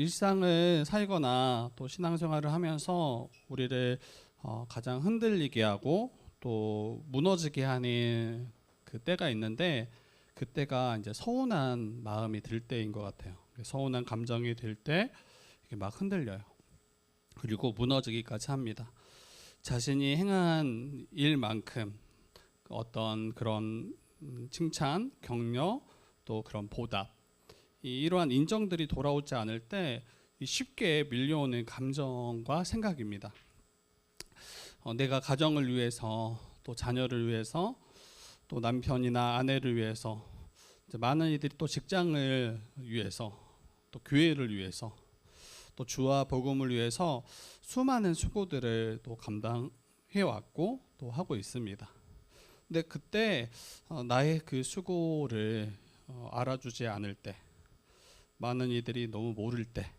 일상을 살거나 또 신앙생활을 하면서 우리를 가장 흔들리게 하고 또 무너지게 하는 그 때가 있는데, 그때가 이제 서운한 마음이 들 때인 것 같아요. 서운한 감정이 들 때 이게 막 흔들려요. 그리고 무너지기까지 합니다. 자신이 행한 일만큼 어떤 그런 칭찬, 격려, 또 그런 보답, 이러한 인정들이 돌아오지 않을 때 쉽게 밀려오는 감정과 생각입니다. 내가 가정을 위해서, 또 자녀를 위해서, 또 남편이나 아내를 위해서, 많은 이들이 또 직장을 위해서, 또 교회를 위해서, 또 주와 복음을 위해서 수많은 수고들을 또 감당해 왔고 또 하고 있습니다. 근데 그때 나의 그 수고를 알아주지 않을 때, 많은 이들이 너무 모를 때,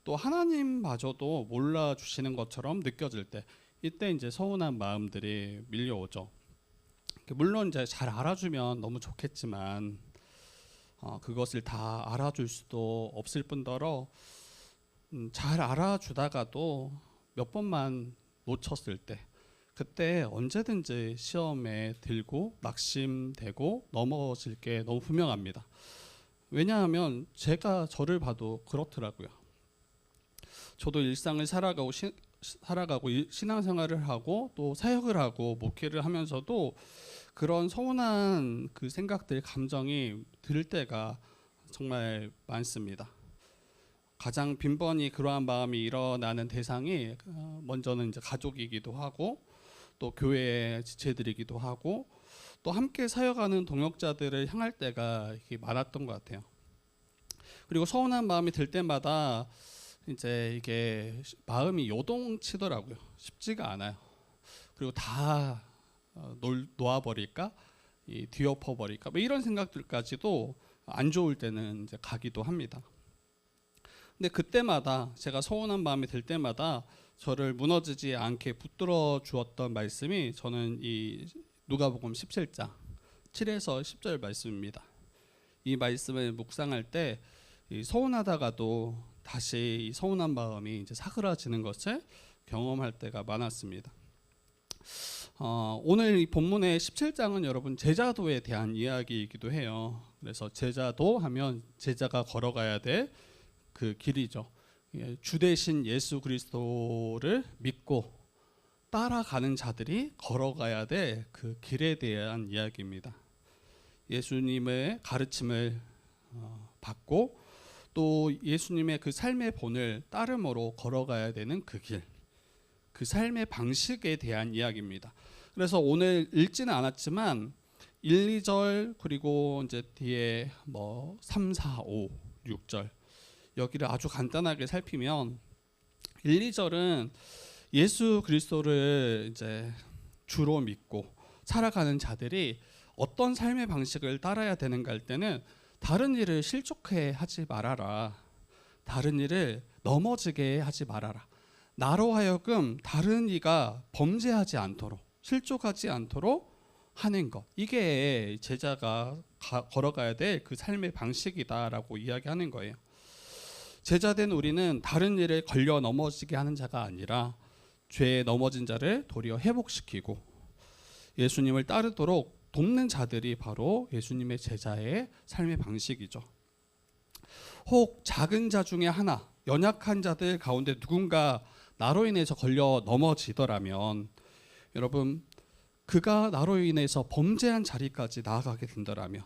또 하나님마저도 몰라주시는 것처럼 느껴질 때, 이때 이제 서운한 마음들이 밀려오죠. 물론 이제 잘 알아주면 너무 좋겠지만 그것을 다 알아줄 수도 없을 뿐더러 잘 알아주다가도 몇 번만 놓쳤을 때, 그때 언제든지 시험에 들고 낙심되고 넘어질 게 너무 분명합니다. 왜냐하면 제가 저를 봐도 그렇더라고요. 저도 일상을 살아가고 신앙생활을 하고 또 사역을 하고 목회를 하면서도 그런 서운한 그 생각들, 감정이 들 때가 정말 많습니다. 가장 빈번히 그러한 마음이 일어나는 대상이 먼저는 이제 가족이기도 하고, 또 교회의 지체들이기도 하고, 또 함께 사역하는 동역자들을 향할 때가 많았던 것 같아요. 그리고 서운한 마음이 들 때마다 이제 이게 마음이 요동치더라고요. 쉽지가 않아요. 그리고 다 놓아버릴까, 뒤엎어버릴까, 이런 생각들까지도 안 좋을 때는 이제 가기도 합니다. 근데 그때마다, 제가 서운한 마음이 들 때마다 저를 무너지지 않게 붙들어 주었던 말씀이, 저는 이 누가복음 17장 7에서 10절 말씀입니다. 이 말씀을 묵상할 때 서운하다가도 다시 이 서운한 마음이 이제 사그라지는 것을 경험할 때가 많았습니다. 오늘 이 본문의 17장은 여러분 제자도에 대한 이야기이기도 해요. 그래서 제자도 하면 제자가 걸어가야 될 그 길이죠. 주 대신 예수 그리스도를 믿고 따라가는 자들이 걸어가야 될 그 길에 대한 이야기입니다. 예수님의 가르침을 받고 또 예수님의 그 삶의 본을 따름으로 걸어가야 되는 그 길, 그 삶의 방식에 대한 이야기입니다. 그래서 오늘 읽지는 않았지만 1, 2절 그리고 이제 뒤에 3, 4, 5, 6절 여기를 아주 간단하게 살피면 1, 2절은 예수 그리스도를 이제 주로 믿고 살아가는 자들이 어떤 삶의 방식을 따라야 되는가 할 때는 다른 일을 실족해 하지 말아라. 다른 일을 넘어지게 하지 말아라. 나로 하여금 다른 이가 범죄하지 않도록, 실족하지 않도록 하는 것. 이게 제자가 걸어가야 될 그 삶의 방식이다라고 이야기하는 거예요. 제자된 우리는 다른 일에 걸려 넘어지게 하는 자가 아니라 죄에 넘어진 자를 도리어 회복시키고 예수님을 따르도록 돕는 자들이 바로 예수님의 제자의 삶의 방식이죠. 혹 작은 자 중에 하나, 연약한 자들 가운데 누군가 나로 인해서 걸려 넘어지더라면, 여러분, 그가 나로 인해서 범죄한 자리까지 나아가게 된다라면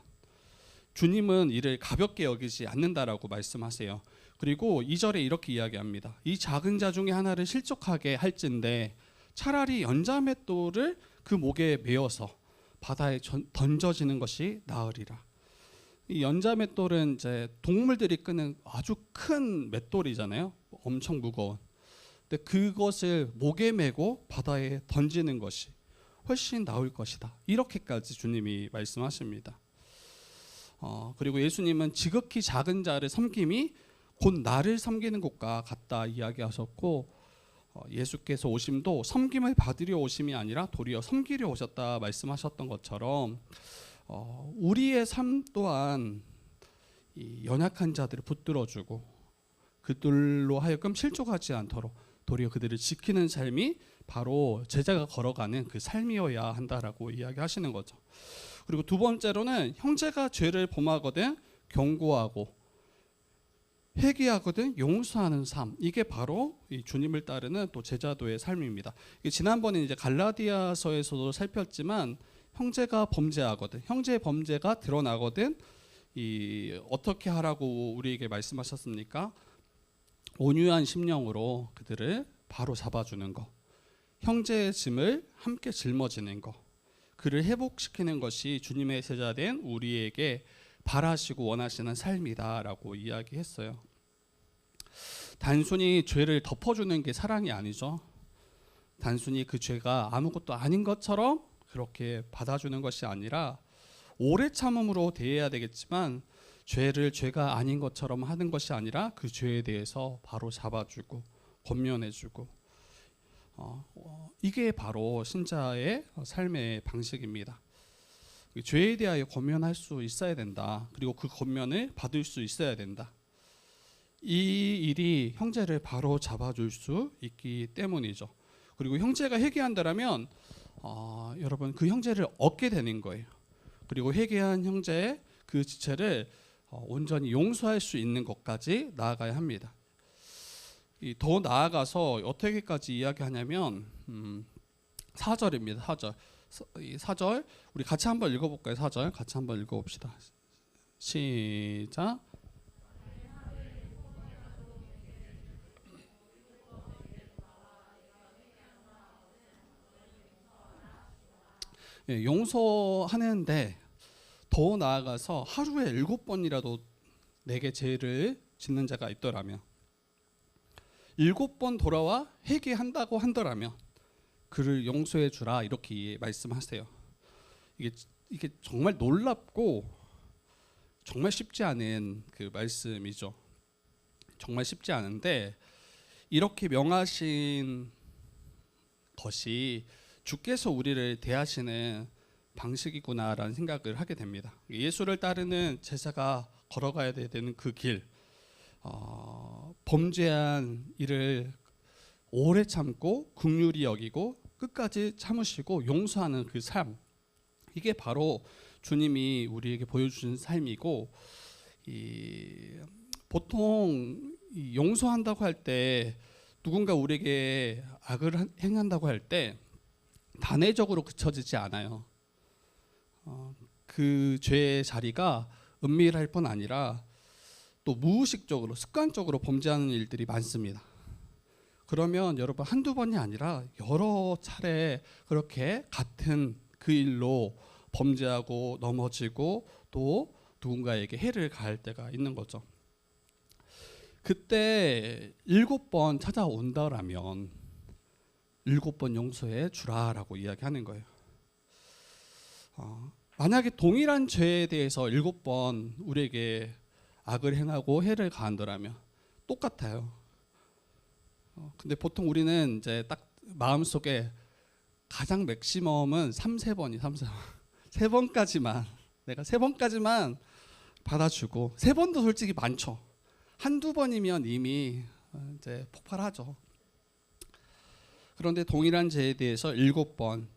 주님은 이를 가볍게 여기지 않는다라고 말씀하세요. 그리고 2절에 이렇게 이야기합니다. 이 작은 자 중에 하나를 실족하게 할진대 차라리 연자맷돌을 그 목에 메어서 바다에 던져지는 것이 나으리라. 이 연자맷돌은 이제 동물들이 끄는 아주 큰 맷돌이잖아요. 엄청 무거운. 근데 그것을 목에 메고 바다에 던지는 것이 훨씬 나을 것이다. 이렇게까지 주님이 말씀하십니다. 그리고 예수님은 지극히 작은 자를 섬김이 곧 나를 섬기는 것과 같다 이야기하셨고, 예수께서 오심도 섬김을 받으려 오심이 아니라 도리어 섬기려 오셨다 말씀하셨던 것처럼 우리의 삶 또한 이 연약한 자들을 붙들어주고 그들로 하여금 실족하지 않도록 도리어 그들을 지키는 삶이 바로 제자가 걸어가는 그 삶이어야 한다라고 이야기하시는 거죠. 그리고 두 번째로는 형제가 죄를 범하거든 경고하고 회개하거든 용서하는 삶, 이게 바로 이 주님을 따르는 또 제자도의 삶입니다. 지난번에 이제 갈라디아서에서도 살폈지만 형제가 범죄하거든, 형제의 범죄가 드러나거든 이 어떻게 하라고 우리에게 말씀하셨습니까? 온유한 심령으로 그들을 바로 잡아주는 것, 형제의 짐을 함께 짊어지는 것, 그를 회복시키는 것이 주님의 제자된 우리에게 바라시고 원하시는 삶이다라고 이야기했어요. 단순히 죄를 덮어주는 게 사랑이 아니죠. 단순히 그 죄가 아무것도 아닌 것처럼 그렇게 받아주는 것이 아니라 오래 참음으로 대해야 되겠지만 죄를 죄가 아닌 것처럼 하는 것이 아니라 그 죄에 대해서 바로 잡아주고 권면해주고 이게 바로 신자의 삶의 방식입니다. 죄에 대하여 권면할 수 있어야 된다. 그리고 그 권면을 받을 수 있어야 된다. 이 일이 형제를 바로 잡아줄 수 있기 때문이죠. 그리고 형제가 회개한다면 여러분 그 형제를 얻게 되는 거예요. 그리고 회개한 형제의 그 지체를 온전히 용서할 수 있는 것까지 나아가야 합니다. 더 나아가서 어떻게까지 이야기하냐면 4절입니다. 4절. 이 4절 우리 같이 한번 읽어볼까요? 4절 같이 한번 읽어봅시다. 시작. 예, 용서하는데 더 나아가서 하루에 7번이라도 내게 죄를 짓는 자가 있더라면 7번 돌아와 회개한다고 한다면 그를 용서해 주라, 이렇게 말씀하세요. 이게 정말 놀랍고 정말 쉽지 않은 그 말씀이죠. 정말 쉽지 않은데 이렇게 명하신 것이 주께서 우리를 대하시는 방식이구나라는 생각을 하게 됩니다. 예수를 따르는 제자가 걸어가야 되는 그 길, 범죄한 일을 오래 참고 긍휼히 여기고 끝까지 참으시고 용서하는 그 삶, 이게 바로 주님이 우리에게 보여주신 삶이고, 보통 용서한다고 할 때 누군가 우리에게 악을 행한다고 할 때 단회적으로 그쳐지지 않아요. 그 죄의 자리가 은밀할 뿐 아니라 또 무의식적으로 습관적으로 범죄하는 일들이 많습니다. 그러면 여러분 한두 번이 아니라 여러 차례 그렇게 같은 그 일로 범죄하고 넘어지고 또 누군가에게 해를 가할 때가 있는 거죠. 그때 7번 찾아온다라면 7번 용서해 주라라고 이야기하는 거예요. 만약에 동일한 죄에 대해서 7번 우리에게 악을 행하고 해를 가한다라면 똑같아요. 근데 보통 우리는 이제 딱 마음속에 가장 맥시멈은 3-4번이 3-4번까지만 내가 3번까지만 받아주고, 3번도 솔직히 많죠. 한두 번이면 이미 이제 폭발하죠. 그런데 동일한 죄에 대해서 7번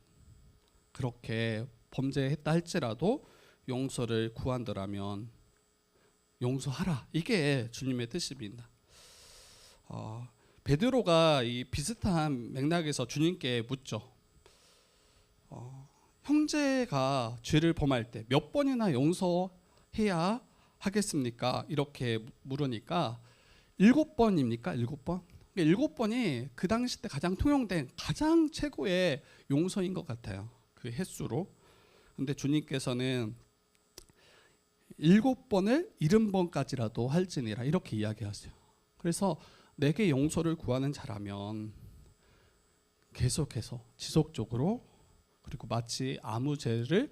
그렇게 범죄했다 할지라도 용서를 구한다라면 용서하라, 이게 주님의 뜻입니다. 베드로가 이 비슷한 맥락에서 주님께 묻죠. 형제가 죄를 범할 때 몇 번이나 용서해야 하겠습니까? 이렇게 물으니까 7번입니까? 7번? 7번이 그 당시 때 가장 통용된 가장 최고의 용서인 것 같아요. 그 횟수로. 근데 주님께서는 7번을 70번까지라도 할지니라, 이렇게 이야기하세요. 그래서 내게 용서를 구하는 자라면 계속해서 지속적으로, 그리고 마치 아무 죄를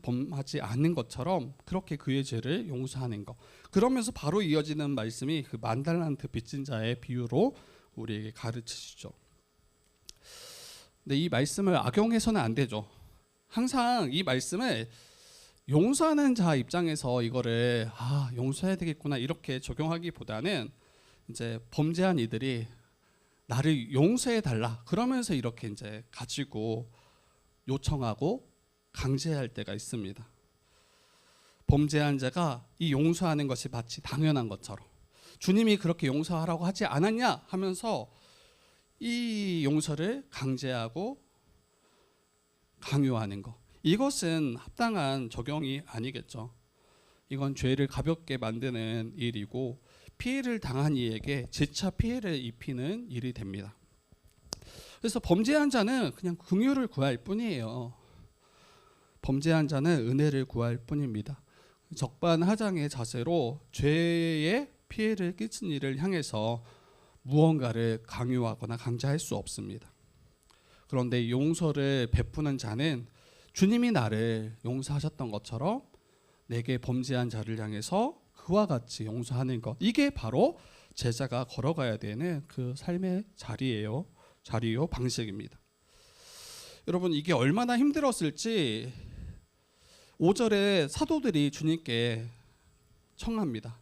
범하지 않는 것처럼 그렇게 그의 죄를 용서하는 것. 그러면서 바로 이어지는 말씀이 그 만달란트 빚진 자의 비유로 우리에게 가르치시죠. 근데 이 말씀을 악용해서는 안 되죠. 항상 이 말씀을 용서하는 자 입장에서 이거를 용서해야 되겠구나 이렇게 적용하기보다는 이제 범죄한 이들이 나를 용서해 달라 그러면서 이렇게 이제 가지고 요청하고 강제할 때가 있습니다. 범죄한 자가 이 용서하는 것이 마치 당연한 것처럼 주님이 그렇게 용서하라고 하지 않았냐 하면서 이 용서를 강제하고 강요하는 것, 이것은 합당한 적용이 아니겠죠. 이건 죄를 가볍게 만드는 일이고 피해를 당한 이에게 재차 피해를 입히는 일이 됩니다. 그래서 범죄한 자는 그냥 긍휼을 구할 뿐이에요. 범죄한 자는 은혜를 구할 뿐입니다. 적반하장의 자세로 죄의 피해를 끼친 이를 향해서 무언가를 강요하거나 강제할 수 없습니다. 그런데 용서를 베푸는 자는 주님이 나를 용서하셨던 것처럼 내게 범죄한 자를 향해서 그와 같이 용서하는 것, 이게 바로 제자가 걸어가야 되는 그 삶의 자리요 방식입니다. 여러분, 이게 얼마나 힘들었을지 5절에 사도들이 주님께 청합니다.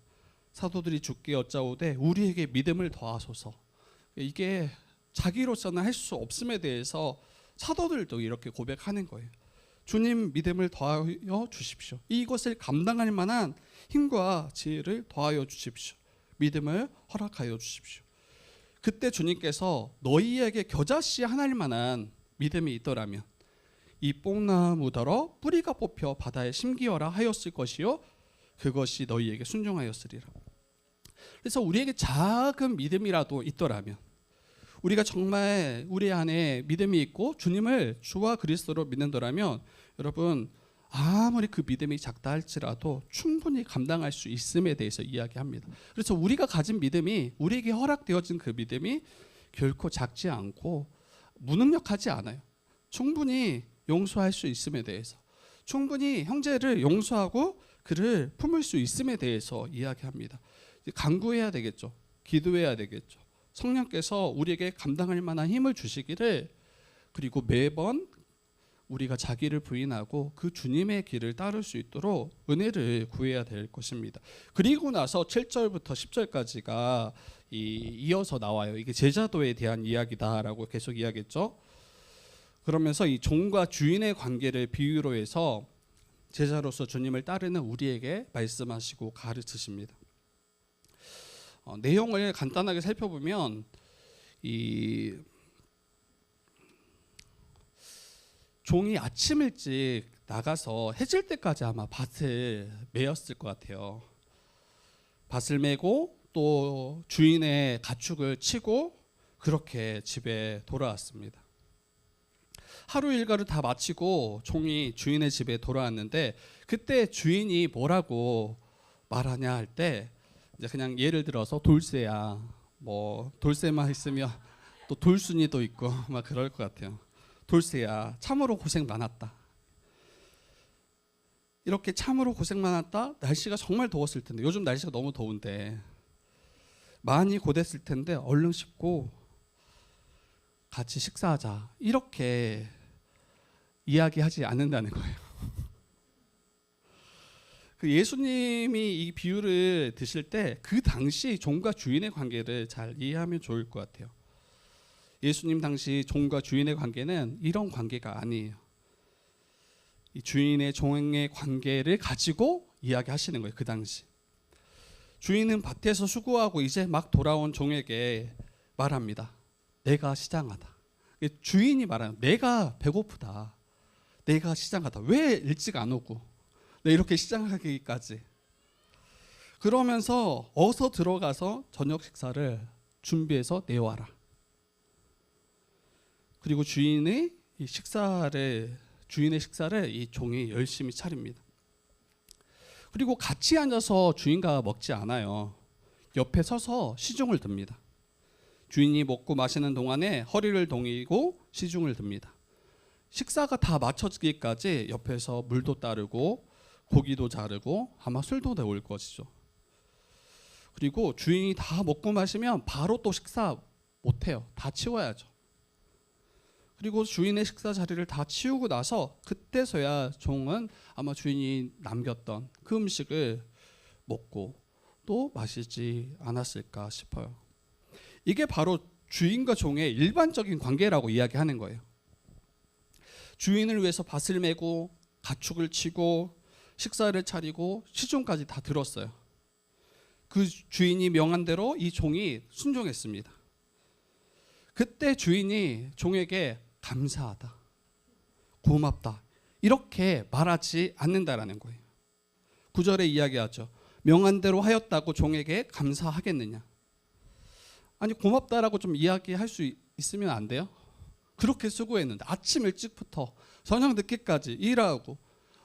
사도들이 주께 여짜오되 우리에게 믿음을 더하소서. 이게 자기로서는 할 수 없음에 대해서 사도들도 이렇게 고백하는 거예요. 주님, 믿음을 더하여 주십시오. 이것을 감당할 만한 힘과 지혜를 더하여 주십시오. 믿음을 허락하여 주십시오. 그때 주님께서 너희에게 겨자씨 하나일 만한 믿음이 있더라면 이 뽕나무더러 뿌리가 뽑혀 바다에 심기어라 하였을 것이요 그것이 너희에게 순종하였으리라. 그래서 우리에게 작은 믿음이라도 있더라면, 우리가 정말 우리 안에 믿음이 있고 주님을 주와 그리스도로 믿는다면 여러분, 아무리 그 믿음이 작다 할지라도 충분히 감당할 수 있음에 대해서 이야기합니다. 그래서 우리가 가진 믿음이, 우리에게 허락되어진 그 믿음이 결코 작지 않고 무능력하지 않아요. 충분히 용서할 수 있음에 대해서, 충분히 형제를 용서하고 그를 품을 수 있음에 대해서 이야기합니다. 간구해야 되겠죠. 기도해야 되겠죠. 성령께서 우리에게 감당할 만한 힘을 주시기를, 그리고 매번 우리가 자기를 부인하고 그 주님의 길을 따를 수 있도록 은혜를 구해야 될 것입니다. 그리고 나서 7절부터 10절까지가 이어서 나와요. 이게 제자도에 대한 이야기다라고 계속 이야기했죠. 그러면서 이 종과 주인의 관계를 비유로 해서 제자로서 주님을 따르는 우리에게 말씀하시고 가르치십니다. 내용을 간단하게 살펴보면 이 종이 아침 일찍 나가서 해질 때까지 아마 밭을 메었을 것 같아요. 밭을 메고 또 주인의 가축을 치고 그렇게 집에 돌아왔습니다. 하루 일과를 다 마치고 종이 주인의 집에 돌아왔는데, 그때 주인이 뭐라고 말하냐 할 때 이제 그냥 예를 들어서 돌쇠야, 뭐 돌쇠만 있으면 또 돌순이도 있고 막 그럴 것 같아요. 돌쇠야, 참으로 고생 많았다. 이렇게 참으로 고생 많았다. 날씨가 정말 더웠을 텐데, 요즘 날씨가 너무 더운데 많이 고됐을 텐데 얼른 씻고 같이 식사하자, 이렇게 이야기하지 않는다는 거예요. 그 예수님이 이 비유를 드실 때 그 당시 종과 주인의 관계를 잘 이해하면 좋을 것 같아요. 예수님 당시 종과 주인의 관계는 이런 관계가 아니에요. 이 주인의 종의 관계를 가지고 이야기하시는 거예요. 그 당시 주인은 밭에서 수고하고 이제 막 돌아온 종에게 말합니다. 내가 시장하다. 주인이 말하는, 내가 배고프다, 내가 시장하다, 왜 일찍 안 오고 내 이렇게 시장하기까지. 그러면서 어서 들어가서 저녁 식사를 준비해서 내와라. 그리고 주인의 식사를 이 종이 열심히 차립니다. 그리고 같이 앉아서 주인과 먹지 않아요. 옆에 서서 시중을 듭니다. 주인이 먹고 마시는 동안에 허리를 동이고 시중을 듭니다. 식사가 다 마쳐지기까지 옆에서 물도 따르고 고기도 자르고 아마 술도 내올 것이죠. 그리고 주인이 다 먹고 마시면 바로 또 식사 못해요. 다 치워야죠. 그리고 주인의 식사 자리를 다 치우고 나서 그때서야 종은 아마 주인이 남겼던 그 음식을 먹고 먹고 마시지 않았을까 싶어요. 이게 바로 주인과 종의 일반적인 관계라고 이야기하는 거예요. 주인을 위해서 밭을 메고 가축을 치고 식사를 차리고 시중까지 다 들었어요. 그 주인이 명한 대로 이 종이 순종했습니다. 그때 주인이 종에게 감사하다, 고맙다 이렇게 말하지 않는다라는 거예요. 9절에 이야기하죠. 명한 대로 하였다고 종에게 감사하겠느냐. 아니 고맙다라고 좀 이야기할 수 있으면 안 돼요? 그렇게 수고했는데 아침 일찍부터 저녁 늦게까지 일하고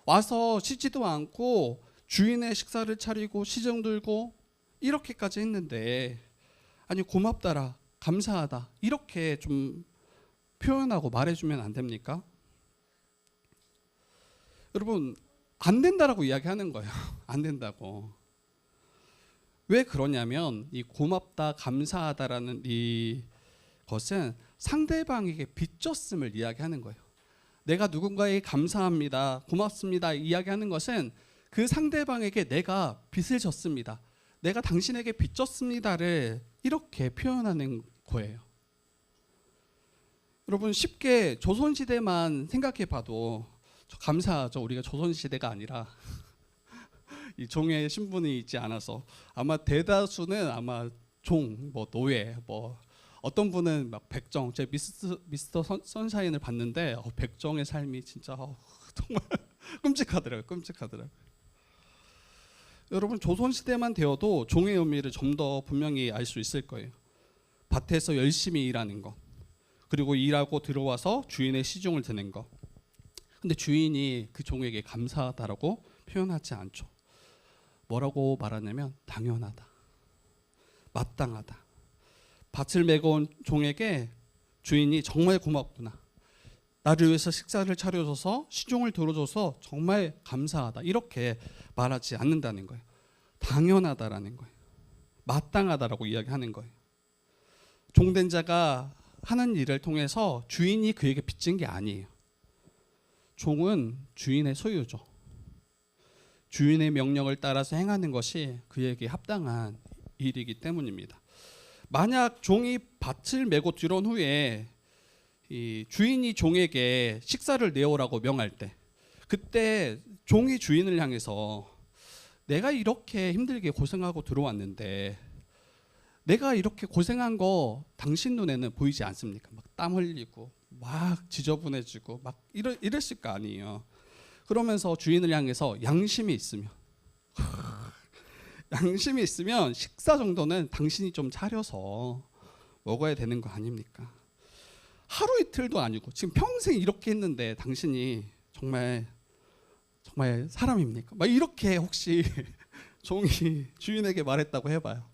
와서 쉬지도 않고 주인의 식사를 차리고 시정 들고 이렇게까지 했는데 아니 고맙다라 감사하다 이렇게 좀 표현하고 말해주면 안 됩니까? 여러분 안 된다라고 이야기하는 거예요. 안 된다고. 왜 그러냐면 이 고맙다 감사하다라는 이 것은 상대방에게 빚졌음을 이야기하는 거예요. 내가 누군가에게 감사합니다, 고맙습니다 이야기하는 것은 그 상대방에게 내가 빚을 졌습니다, 내가 당신에게 빚졌습니다를 이렇게 표현하는 거예요. 여러분 쉽게 조선시대만 생각해봐도 감사하죠. 우리가 조선시대가 아니라 이 종의 신분이 있지 않아서 아마 대다수는 아마 종, 뭐 노예, 뭐 어떤 분은 막 백정, 제 미스터 선샤인을 봤는데 백정의 삶이 진짜 정말 끔찍하더라고요. 끔찍하더라고요. 여러분 조선시대만 되어도 종의 의미를 좀 더 분명히 알 수 있을 거예요. 밭에서 열심히 일하는 거, 그리고 일하고 들어와서 주인의 시중을 드는 거. 근데 주인이 그 종에게 감사하다라고 표현하지 않죠. 뭐라고 말하냐면 당연하다, 마땅하다. 밭을 메고 온 종에게 주인이 정말 고맙구나, 나를 위해서 식사를 차려줘서 시중을 들어줘서 정말 감사하다 이렇게 말하지 않는다는 거예요. 당연하다라는 거예요. 마땅하다라고 이야기하는 거예요. 종된 자가 하는 일을 통해서 주인이 그에게 빚진 게 아니에요. 종은 주인의 소유죠. 주인의 명령을 따라서 행하는 것이 그에게 합당한 일이기 때문입니다. 만약 종이 밭을 메고 들어온 후에 이 주인이 종에게 식사를 내오라고 명할 때, 그때 종이 주인을 향해서 내가 이렇게 힘들게 고생하고 들어왔는데 내가 이렇게 고생한 거 당신 눈에는 보이지 않습니까? 막 땀 흘리고 막 지저분해지고 막 이랬을 거 아니에요. 그러면서 주인을 향해서 양심이 있으면 식사 정도는 당신이 좀 차려서 먹어야 되는 거 아닙니까? 하루 이틀도 아니고 지금 평생 이렇게 했는데 당신이 정말 사람입니까? 막 이렇게 혹시 종이 주인에게 말했다고 해봐요.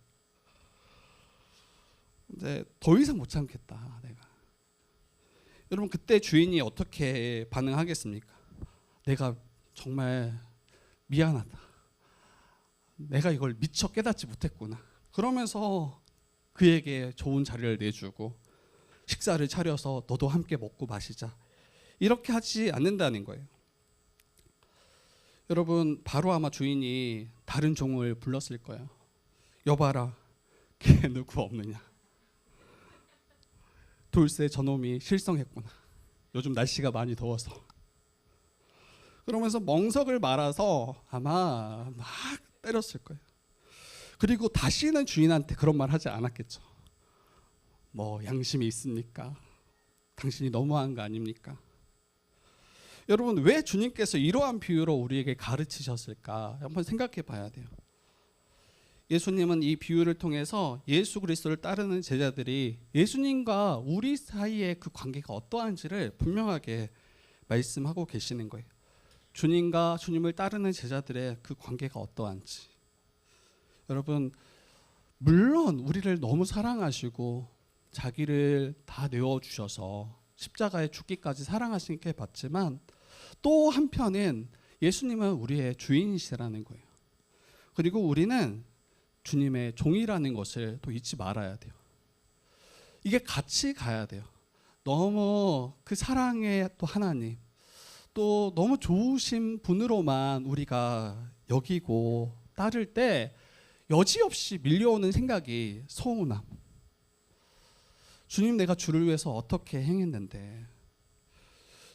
근데 더 이상 못 참겠다 내가. 여러분 그때 주인이 어떻게 반응하겠습니까? 내가 정말 미안하다, 내가 이걸 미처 깨닫지 못했구나 그러면서 그에게 좋은 자리를 내주고 식사를 차려서 너도 함께 먹고 마시자 이렇게 하지 않는다는 거예요. 여러분 바로 아마 주인이 다른 종을 불렀을 거예요. 여봐라, 걔 누구 없느냐, 돌쇠 저놈이 실성했구나, 요즘 날씨가 많이 더워서. 그러면서 멍석을 말아서 아마 막 때렸을 거예요. 그리고 다시는 주인한테 그런 말 하지 않았겠죠. 뭐 양심이 있습니까? 당신이 너무한 거 아닙니까? 여러분 왜 주님께서 이러한 비유로 우리에게 가르치셨을까 한번 생각해 봐야 돼요. 예수님은 이 비유를 통해서 예수 그리스도를 따르는 제자들이 예수님과 우리 사이의 그 관계가 어떠한지를 분명하게 말씀하고 계시는 거예요. 주님과 주님을 따르는 제자들의 그 관계가 어떠한지. 여러분 물론 우리를 너무 사랑하시고 자기를 다 내어주셔서 십자가에 죽기까지 사랑하시게 봤지만 또 한편은 예수님은 우리의 주인이시라는 거예요. 그리고 우리는 주님의 종이라는 것을 또 잊지 말아야 돼요. 이게 같이 가야 돼요. 너무 그 사랑의 또 하나님, 또 너무 좋으신 분으로만 우리가 여기고 따를 때 여지없이 밀려오는 생각이 서운함. 주님, 내가 주를 위해서 어떻게 행했는데,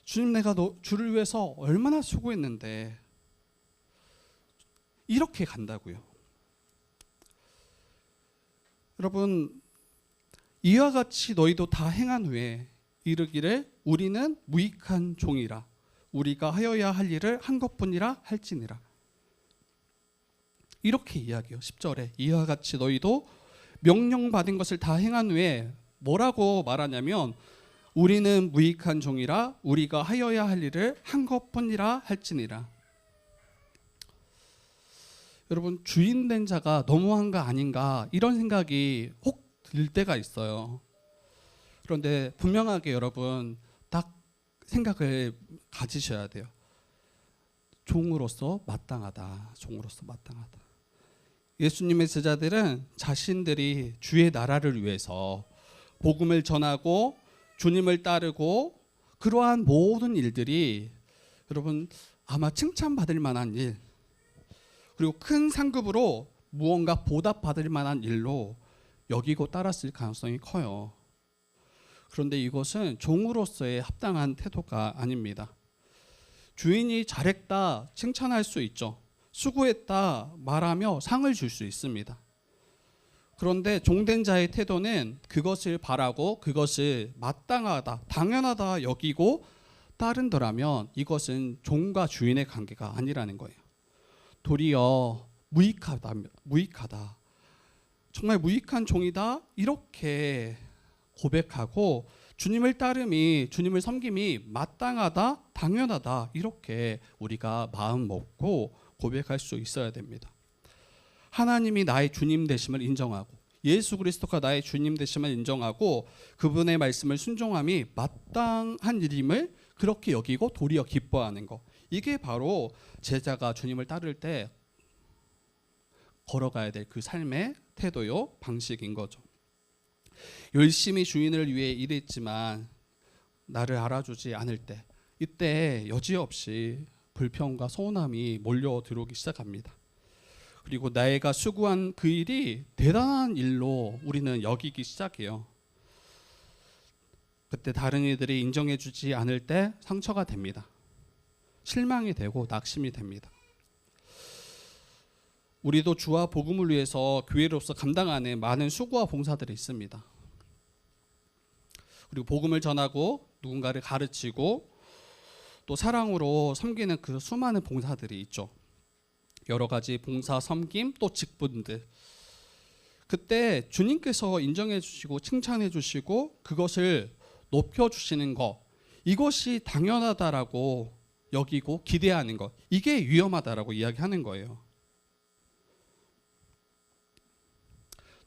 주님, 내가 주를 위해서 얼마나 수고했는데, 이렇게 간다고요. 여러분, 이와 같이 너희도 다 행한 후에 이르기를 우리는 무익한 종이라, 우리가 하여야 할 일을 한 것뿐이라 할지니라. 이렇게 이야기해요. 10절에 이와 같이 너희도 명령받은 것을 다 행한 후에 뭐라고 말하냐면, 우리는 무익한 종이라 우리가 하여야 할 일을 한 것뿐이라 할지니라. 여러분, 주인 된 자가 너무한 거 아닌가, 이런 생각이 혹 들 때가 있어요. 그런데 분명하게 여러분 딱 생각을 가지셔야 돼요. 종으로서 마땅하다. 종으로서 마땅하다. 예수님의 제자들은 자신들이 주의 나라를 위해서 복음을 전하고 주님을 따르고 그러한 모든 일들이 여러분 아마 칭찬받을 만한 일, 그리고 큰 상급으로 무언가 보답받을 만한 일로 여기고 따랐을 가능성이 커요. 그런데 이것은 종으로서의 합당한 태도가 아닙니다. 주인이 잘했다 칭찬할 수 있죠. 수고했다 말하며 상을 줄 수 있습니다. 그런데 종된 자의 태도는 그것을 바라고 그것을 마땅하다, 당연하다 여기고 따른다면 이것은 종과 주인의 관계가 아니라는 거예요. 도리어 무익하다. 정말 무익한 종이다. 이렇게 고백하고 주님을 따름이, 주님을 섬김이 마땅하다, 당연하다. 이렇게 우리가 마음 먹고 고백할 수 있어야 됩니다. 하나님이 나의 주님 되심을 인정하고 예수 그리스도가 나의 주님 되심을 인정하고 그분의 말씀을 순종함이 마땅한 일임을 그렇게 여기고 도리어 기뻐하는 것. 이게 바로 제자가 주님을 따를 때 걸어가야 될 그 삶의 태도요, 방식인 거죠. 열심히 주인을 위해 일했지만 나를 알아주지 않을 때, 이때 여지없이 불평과 서운함이 몰려 들어오기 시작합니다. 그리고 내가 수고한 그 일이 대단한 일로 우리는 여기기 시작해요. 그때 다른 이들이 인정해주지 않을 때 상처가 됩니다. 실망이 되고 낙심이 됩니다. 우리도 주와 복음을 위해서 교회로서 감당하는 많은 수고와 봉사들이 있습니다. 그리고 복음을 전하고 누군가를 가르치고 또 사랑으로 섬기는 그 수많은 봉사들이 있죠. 여러 가지 봉사, 섬김, 또 직분들. 그때 주님께서 인정해 주시고 칭찬해 주시고 그것을 높여 주시는 것, 이것이 당연하다라고 여기고 기대하는 것, 이게 위험하다라고 이야기하는 거예요.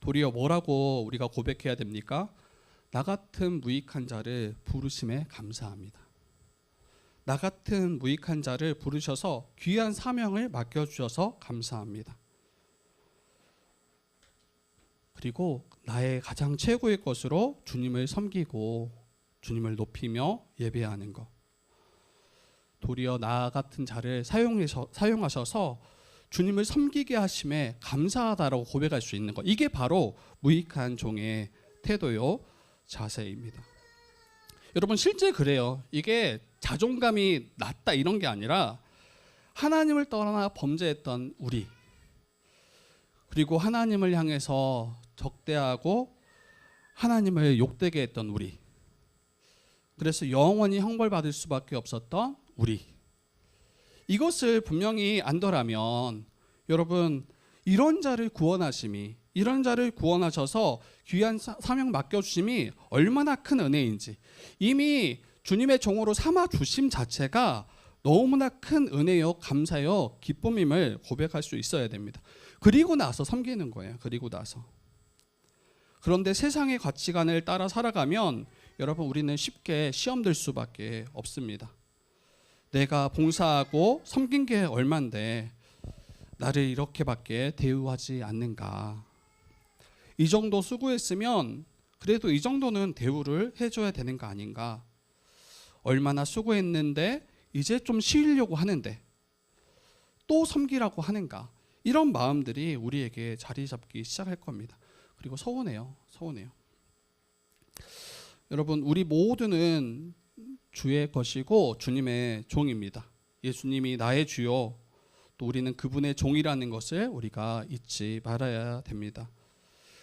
도리어 뭐라고 우리가 고백해야 됩니까? 나 같은 무익한 자를 부르심에 감사합니다. 나 같은 무익한 자를 부르셔서 귀한 사명을 맡겨주셔서 감사합니다. 그리고 나의 가장 최고의 것으로 주님을 섬기고 주님을 높이며 예배하는 것. 도리어 나 같은 자를 사용하셔서 주님을 섬기게 하심에 감사하다라고 고백할 수 있는 것. 이게 바로 무익한 종의 태도요, 자세입니다. 여러분 실제 그래요. 이게 자존감이 낮다 이런 게 아니라 하나님을 떠나 범죄했던 우리, 그리고 하나님을 향해서 적대하고 하나님을 욕되게 했던 우리, 그래서 영원히 형벌받을 수밖에 없었던 우리, 이것을 분명히 안더라면 여러분 이런 자를 구원하심이, 이런 자를 구원하셔서 귀한 사명 맡겨주심이 얼마나 큰 은혜인지 이미 주님의 종으로 삼아주심 자체가 너무나 큰 은혜요, 감사요, 기쁨임을 고백할 수 있어야 됩니다. 그리고 나서 섬기는 거예요. 그리고 나서. 그런데 세상의 가치관을 따라 살아가면 여러분 우리는 쉽게 시험 들 수밖에 없습니다. 내가 봉사하고 섬긴 게 얼만데 나를 이렇게밖에 대우하지 않는가. 이 정도 수고했으면 그래도 이 정도는 대우를 해줘야 되는 거 아닌가. 얼마나 수고했는데 이제 좀 쉬려고 하는데 또 섬기라고 하는가. 이런 마음들이 우리에게 자리 잡기 시작할 겁니다. 그리고 서운해요. 여러분, 우리 모두는 주의 것이고 주님의 종입니다. 예수님이 나의 주요, 또 우리는 그분의 종이라는 것을 우리가 잊지 말아야 됩니다.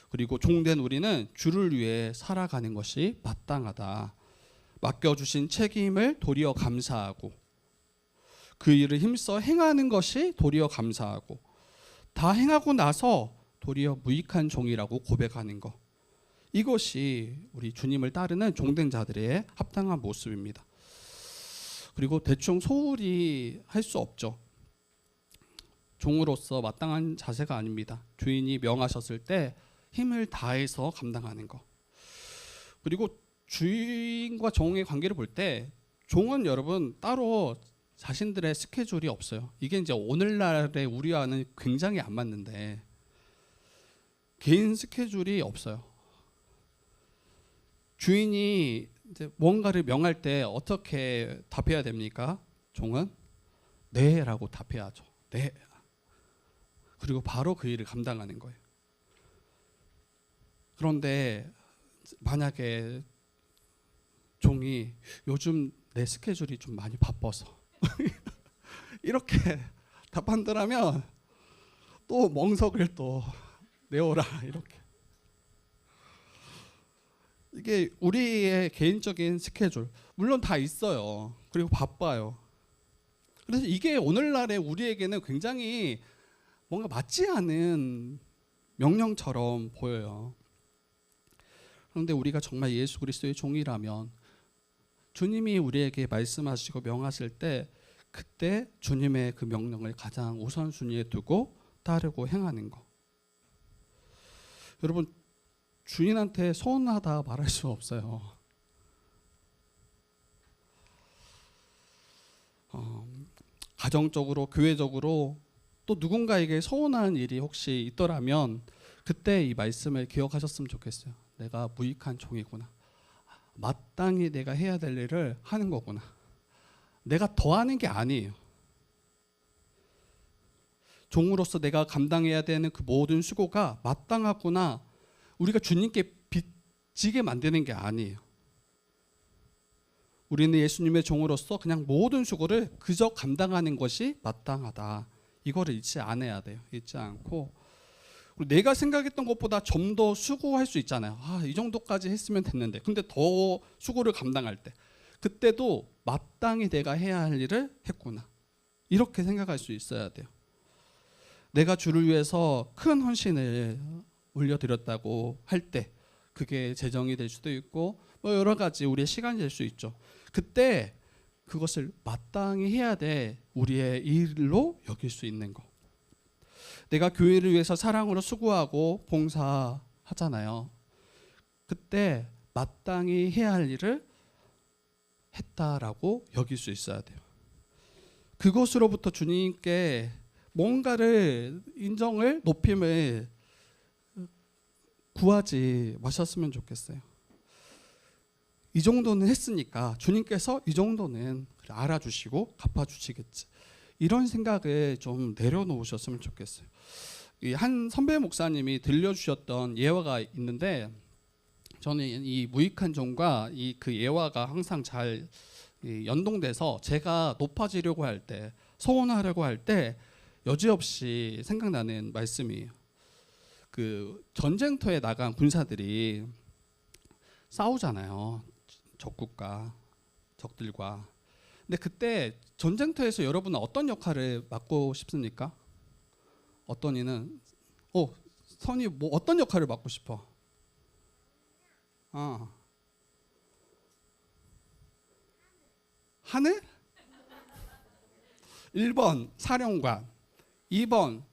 그리고 종된 우리는 주를 위해 살아가는 것이 마땅하다. 맡겨주신 책임을 도리어 감사하고, 그 일을 힘써 행하는 것이 도리어 감사하고, 다 행하고 나서 도리어 무익한 종이라고 고백하는 것, 이것이 우리 주님을 따르는 종된 자들의 합당한 모습입니다. 그리고 대충 소홀히 할 수 없죠. 종으로서 마땅한 자세가 아닙니다. 주인이 명하셨을 때 힘을 다해서 감당하는 것. 그리고 주인과 종의 관계를 볼 때 종은 여러분 따로 자신들의 스케줄이 없어요. 이게 이제 오늘날의 우리와는 굉장히 안 맞는데, 개인 스케줄이 없어요. 주인이 이제 뭔가를 명할 때 어떻게 답해야 됩니까? 종은 네라고 답해야죠. 네. 그리고 바로 그 일을 감당하는 거예요. 그런데 만약에 종이 요즘 내 스케줄이 좀 많이 바빠서 이렇게 답한다면 또 멍석을 또 내어라, 이렇게. 이게 우리의 개인적인 스케줄, 물론 다 있어요. 그리고 바빠요. 그래서 이게 오늘날의 우리에게는 굉장히 뭔가 맞지 않은 명령처럼 보여요. 그런데 우리가 정말 예수 그리스도의 종이라면 주님이 우리에게 말씀하시고 명하실 때, 그때 주님의 그 명령을 가장 우선순위에 두고 따르고 행하는 것. 여러분, 주인한테 서운하다 말할 수 없어요. 가정적으로, 교회적으로 또 누군가에게 서운한 일이 혹시 있더라면 그때 이 말씀을 기억하셨으면 좋겠어요. 내가 무익한 종이구나. 마땅히 내가 해야 될 일을 하는 거구나. 내가 더 하는 게 아니에요. 종으로서 내가 감당해야 되는 그 모든 수고가 마땅하구나. 우리가 주님께 빚지게 만드는 게 아니에요. 우리는 예수님의 종으로서 그냥 모든 수고를 그저 감당하는 것이 마땅하다. 이거를 잊지 않아야 돼요. 잊지 않고, 내가 생각했던 것보다 좀 더 수고할 수 있잖아요. 이 정도까지 했으면 됐는데, 근데 더 수고를 감당할 때, 그때도 마땅히 내가 해야 할 일을 했구나, 이렇게 생각할 수 있어야 돼요. 내가 주를 위해서 큰 헌신을 올려드렸다고 할 때, 그게 재정이 될 수도 있고 뭐 여러 가지 우리의 시간이 될 수 있죠. 그때 그것을 마땅히 해야 돼 우리의 일로 여길 수 있는 거. 내가 교회를 위해서 사랑으로 수고하고 봉사하잖아요. 그때 마땅히 해야 할 일을 했다라고 여길 수 있어야 돼요. 그것으로부터 주님께 뭔가를 인정을, 높임을 구하지 마셨으면 좋겠어요. 이 정도는 했으니까 주님께서 이 정도는 알아주시고 갚아주시겠지, 이런 생각을 좀 내려놓으셨으면 좋겠어요. 한 선배 목사님이 들려주셨던 예화가 있는데, 저는 이 무익한 종과 그 예화가 항상 잘 연동돼서 제가 높아지려고 할 때, 서원하려고 할 때 여지없이 생각나는 말씀이에요. 그 전쟁터에 나간 군사들이 싸우잖아요. 적들과. 근데 그때 전쟁터에서 여러분은 어떤 역할을 맡고 싶습니까? 어떤 이는 선이 뭐 어떤 역할을 맡고 싶어? 하늘? 1번 사령관, 2번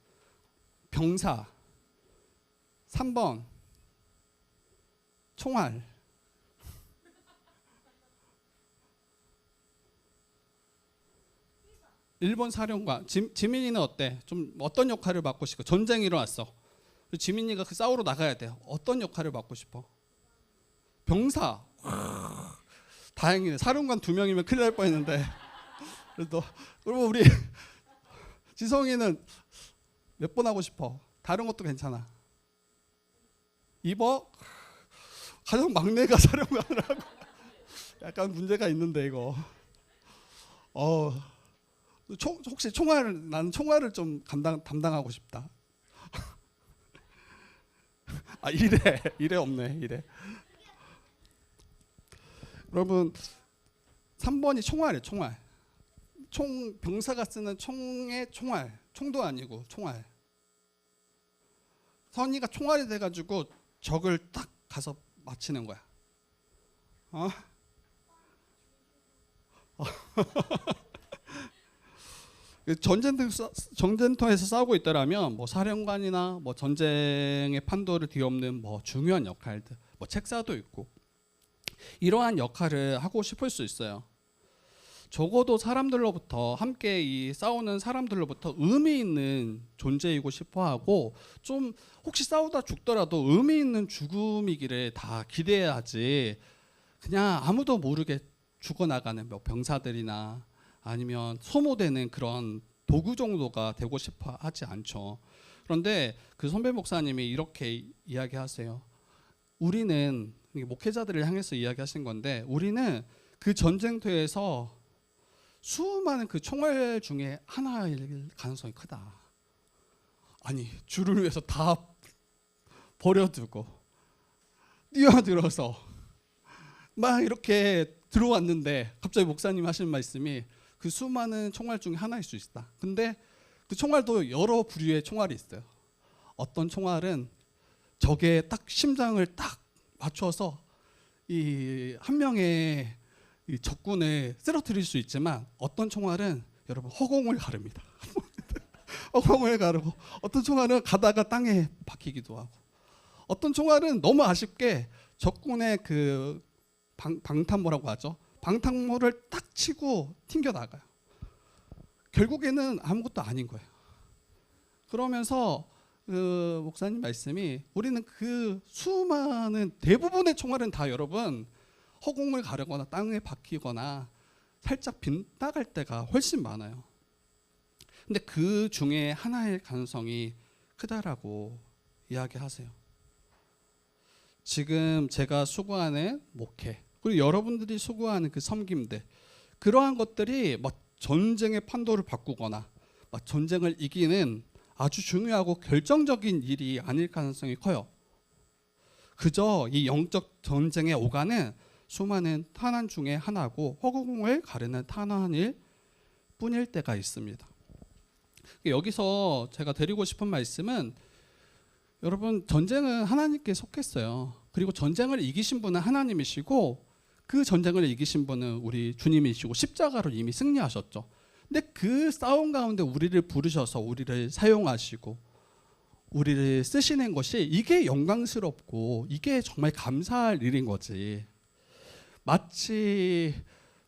병사, 3번 총알. 일본 사령관. 지민이는 어때? 좀 어떤 역할을 맡고 싶어? 전쟁이 일어났어. 지민이가 그 싸우러 나가야 돼. 어떤 역할을 맡고 싶어? 병사. 다행이네. 사령관 2명이면 큰일 날 뻔했는데. 그래도 그리고 우리 지성이는 몇 번 하고 싶어? 다른 것도 괜찮아. 입어? 가장 막내가 사령관을 하고 약간 문제가 있는데 이거. 혹시 나는 총알을 좀 담당하고 싶다. 이래 없네. 이래. 여러분 3번이 총알이에요. 총알. 병사가 쓰는 총의 총알. 총도 아니고 총알. 선의가 총알이 돼가지고 적을 딱 가서 맞히는 거야. 전쟁터에서 싸우고 있더라면 뭐 사령관이나 뭐 전쟁의 판도를 뒤엎는 뭐 중요한 역할들, 뭐 책사도 있고 이러한 역할을 하고 싶을 수 있어요. 적어도 사람들로부터 함께 이 싸우는 사람들로부터 의미 있는 존재이고 싶어하고 좀 혹시 싸우다 죽더라도 의미 있는 죽음이기를 다 기대해야지 그냥 아무도 모르게 죽어나가는 뭐 병사들이나 아니면 소모되는 그런 도구 정도가 되고 싶어 하지 않죠. 그런데 그 선배 목사님이 이렇게 이야기하세요. 우리는 목회자들을 향해서 이야기하신 건데 우리는 그 전쟁터에서 수많은 그 총알 중에 하나일 가능성이 크다. 아니 주를 위해서 다 버려두고 뛰어들어서 막 이렇게 들어왔는데 갑자기 목사님 하시는 말씀이 그 수많은 총알 중에 하나일 수 있다. 근데 그 총알도 여러 부류의 총알이 있어요. 어떤 총알은 적의 딱 심장을 딱 맞춰서 이 한 명의 이 적군을 쓰러뜨릴 수 있지만 어떤 총알은 여러분 허공을 가릅니다. 허공을 가르고 어떤 총알은 가다가 땅에 박히기도 하고 어떤 총알은 너무 아쉽게 적군의 그 방탄모라고 하죠. 방탄모를 딱 치고 튕겨 나가요. 결국에는 아무것도 아닌 거예요. 그러면서 그 목사님 말씀이 우리는 그 수많은 대부분의 총알은 다 여러분 허공을 가르거나 땅에 박히거나 살짝 빗나갈 때가 훨씬 많아요. 근데 그 중에 하나의 가능성이 크다라고 이야기하세요. 지금 제가 수고하는 목회 그리고 여러분들이 수고하는 그 섬김들 그러한 것들이 뭐 전쟁의 판도를 바꾸거나 뭐 전쟁을 이기는 아주 중요하고 결정적인 일이 아닐 가능성이 커요. 그저 이 영적 전쟁에 오가는 수많은 탄환 중에 하나고 허공을 가르는 탄환일 뿐일 때가 있습니다. 여기서 제가 드리고 싶은 말씀은 여러분 전쟁은 하나님께 속했어요. 그리고 전쟁을 이기신 분은 하나님이시고 그 전쟁을 이기신 분은 우리 주님이시고 십자가로 이미 승리하셨죠. 근데 그 싸움 가운데 우리를 부르셔서 우리를 사용하시고 우리를 쓰시는 것이 이게 영광스럽고 이게 정말 감사할 일인 거지. 마치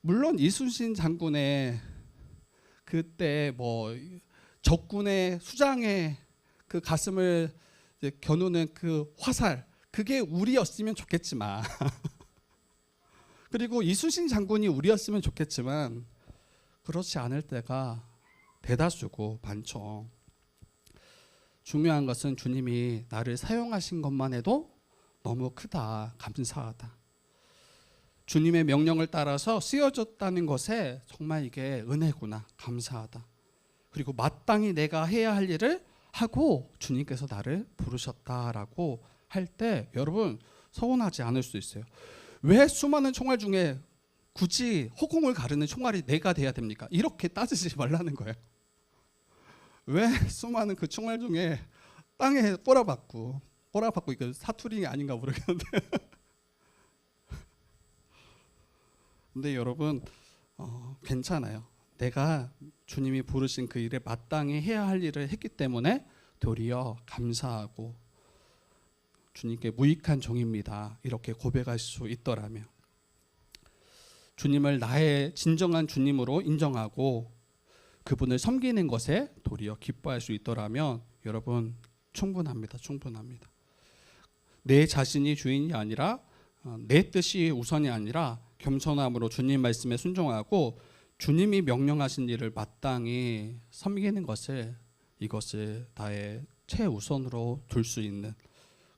물론 이순신 장군의 그때 뭐 적군의 수장의 그 가슴을 겨누는 그 화살 그게 우리였으면 좋겠지만 그리고 이순신 장군이 우리였으면 좋겠지만 그렇지 않을 때가 대다수고 많죠. 중요한 것은 주님이 나를 사용하신 것만 해도 너무 크다, 감사하다. 주님의 명령을 따라서 쓰여졌다는 것에 정말 이게 은혜구나, 감사하다. 그리고 마땅히 내가 해야 할 일을 하고 주님께서 나를 부르셨다라고 할 때 여러분 서운하지 않을 수 있어요. 왜 수많은 총알 중에 굳이 허공을 가르는 총알이 내가 돼야 됩니까? 이렇게 따지지 말라는 거예요. 왜 수많은 그 총알 중에 땅에 꼬라박고 이거 사투리 아닌가 모르겠는데 근데 여러분 괜찮아요. 내가 주님이 부르신 그 일에 마땅히 해야 할 일을 했기 때문에 도리어 감사하고 주님께 무익한 종입니다. 이렇게 고백할 수 있더라면 주님을 나의 진정한 주님으로 인정하고 그분을 섬기는 것에 도리어 기뻐할 수 있더라면 여러분 충분합니다. 충분합니다. 내 자신이 주인이 아니라 내 뜻이 우선이 아니라 겸손함으로 주님 말씀에 순종하고 주님이 명령하신 일을 마땅히 섬기는 것을 이것을 나의 최우선으로 둘 수 있는,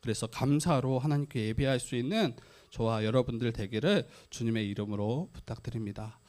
그래서 감사로 하나님께 예배할 수 있는 저와 여러분들 되기를 주님의 이름으로 부탁드립니다.